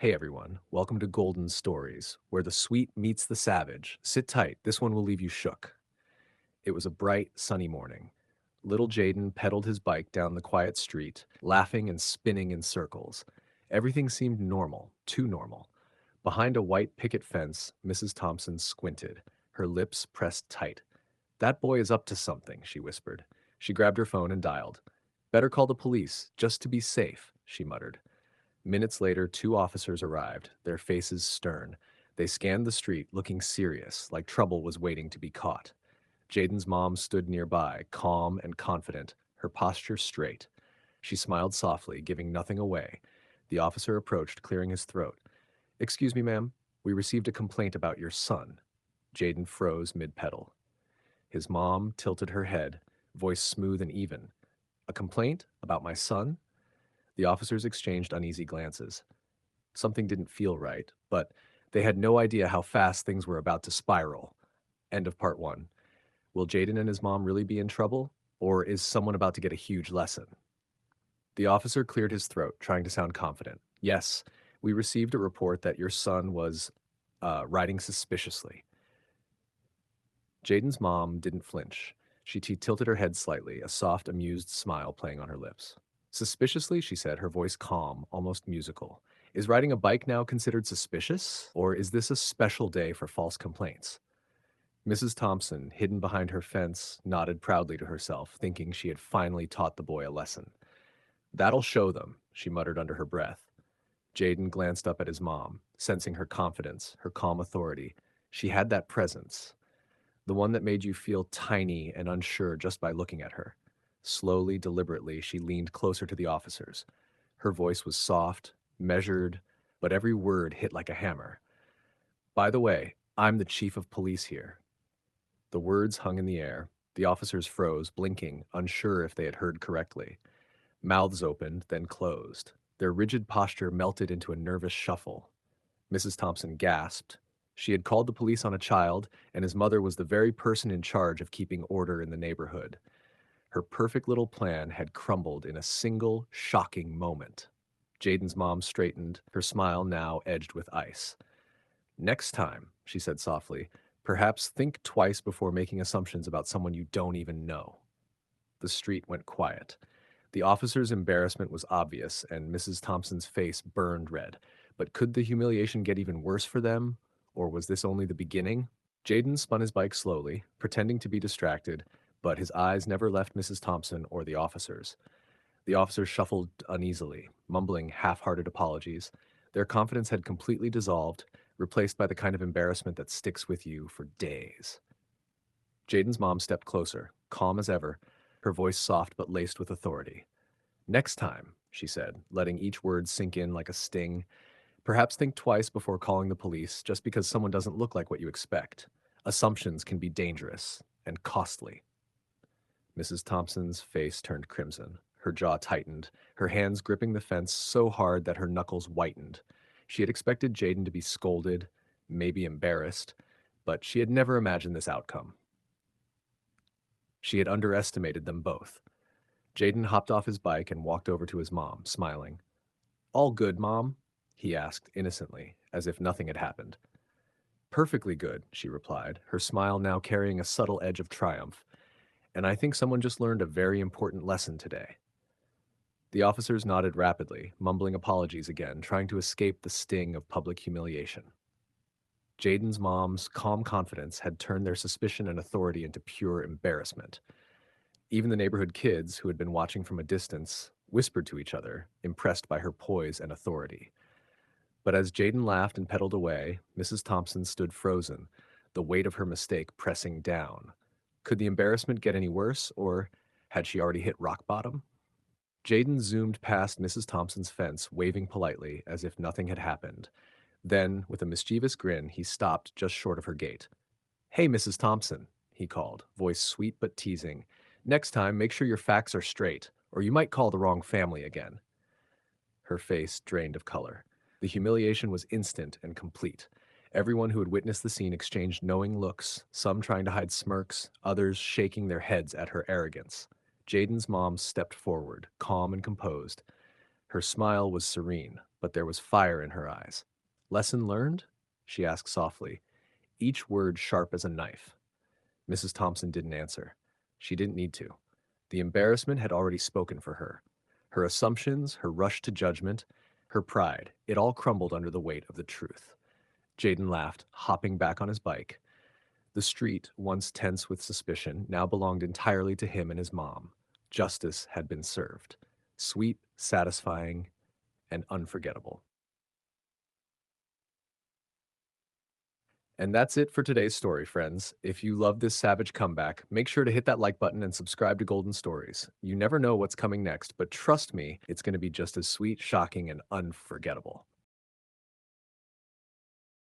Hey everyone, welcome to Golden Stories, where the sweet meets the savage. Sit tight, this one will leave you shook. It was a bright, sunny morning. Little Jaden pedaled his bike down the quiet street, laughing and spinning in circles. Everything seemed normal, too normal. Behind a white picket fence, Mrs. Thompson squinted, her lips pressed tight. That boy is up to something, she whispered. She grabbed her phone and dialed. Better call the police, just to be safe, she muttered. Minutes later, two officers arrived, their faces stern. They scanned the street, looking serious, like trouble was waiting to be caught. Jaden's mom stood nearby, calm and confident, her posture straight. She smiled softly, giving nothing away. The officer approached, clearing his throat. Excuse me, ma'am. We received a complaint about your son. Jaden froze mid-pedal. His mom tilted her head, voice smooth and even. A complaint about my son? The officers exchanged uneasy glances. Something didn't feel right, but they had no idea how fast things were about to spiral. End of part one. Will Jaden and his mom really be in trouble? Or is someone about to get a huge lesson? The officer cleared his throat, trying to sound confident. Yes, we received a report that your son was riding suspiciously. Jaden's mom didn't flinch. She tilted her head slightly, a soft, amused smile playing on her lips. Suspiciously, she said, her voice calm, almost musical. Is riding a bike now considered suspicious? Or is this a special day for false complaints? Mrs. Thompson, hidden behind her fence, nodded proudly to herself, thinking she had finally taught the boy a lesson. That'll show them, she muttered under her breath. Jaden glanced up at his mom, sensing her confidence, her calm authority. She had that presence, the one that made you feel tiny and unsure just by looking at her. Slowly, deliberately, she leaned closer to the officers. Her voice was soft, measured, but every word hit like a hammer. By the way, I'm the chief of police here. The words hung in the air. The officers froze, blinking, unsure if they had heard correctly. Mouths opened, then closed. Their rigid posture melted into a nervous shuffle. Mrs. Thompson gasped. She had called the police on a child, and his mother was the very person in charge of keeping order in the neighborhood. Her perfect little plan had crumbled in a single, shocking moment. Jaden's mom straightened, her smile now edged with ice. Next time, she said softly, perhaps think twice before making assumptions about someone you don't even know. The street went quiet. The officer's embarrassment was obvious, and Mrs. Thompson's face burned red. But could the humiliation get even worse for them? Or was this only the beginning? Jaden spun his bike slowly, pretending to be distracted, but his eyes never left Mrs. Thompson or the officers. The officers shuffled uneasily, mumbling half-hearted apologies. Their confidence had completely dissolved, replaced by the kind of embarrassment that sticks with you for days. Jaden's mom stepped closer, calm as ever, her voice soft but laced with authority. Next time, she said, letting each word sink in like a sting, perhaps think twice before calling the police just because someone doesn't look like what you expect. Assumptions can be dangerous and costly. Mrs. Thompson's face turned crimson. Her jaw tightened, her hands gripping the fence so hard that her knuckles whitened. She had expected Jaden to be scolded, maybe embarrassed, but she had never imagined this outcome. She had underestimated them both. Jaden hopped off his bike and walked over to his mom, smiling. All good, Mom? He asked innocently, as if nothing had happened. Perfectly good, she replied, her smile now carrying a subtle edge of triumph. And I think someone just learned a very important lesson today. The officers nodded rapidly, mumbling apologies again, trying to escape the sting of public humiliation. Jaden's mom's calm confidence had turned their suspicion and authority into pure embarrassment. Even the neighborhood kids, who had been watching from a distance, whispered to each other, impressed by her poise and authority. But as Jaden laughed and pedaled away, Mrs. Thompson stood frozen, the weight of her mistake pressing down. Could the embarrassment get any worse, or had she already hit rock bottom? Jaden zoomed past Mrs. Thompson's fence, waving politely as if nothing had happened. Then, with a mischievous grin, he stopped just short of her gate. Hey, Mrs. Thompson, he called, voice sweet but teasing. Next time, make sure your facts are straight, or you might call the wrong family again. Her face drained of color. The humiliation was instant and complete. Everyone who had witnessed the scene exchanged knowing looks, some trying to hide smirks, others shaking their heads at her arrogance. Jaden's mom stepped forward, calm and composed. Her smile was serene, but there was fire in her eyes. Lesson learned? She asked softly, each word sharp as a knife. Mrs. Thompson didn't answer. She didn't need to. The embarrassment had already spoken for her. Her assumptions, her rush to judgment, her pride, it all crumbled under the weight of the truth. Jaden laughed, hopping back on his bike. The street, once tense with suspicion, now belonged entirely to him and his mom. Justice had been served. Sweet, satisfying, and unforgettable. And that's it for today's story, friends. If you love this savage comeback, make sure to hit that like button and subscribe to Golden Stories. You never know what's coming next, but trust me, it's going to be just as sweet, shocking, and unforgettable.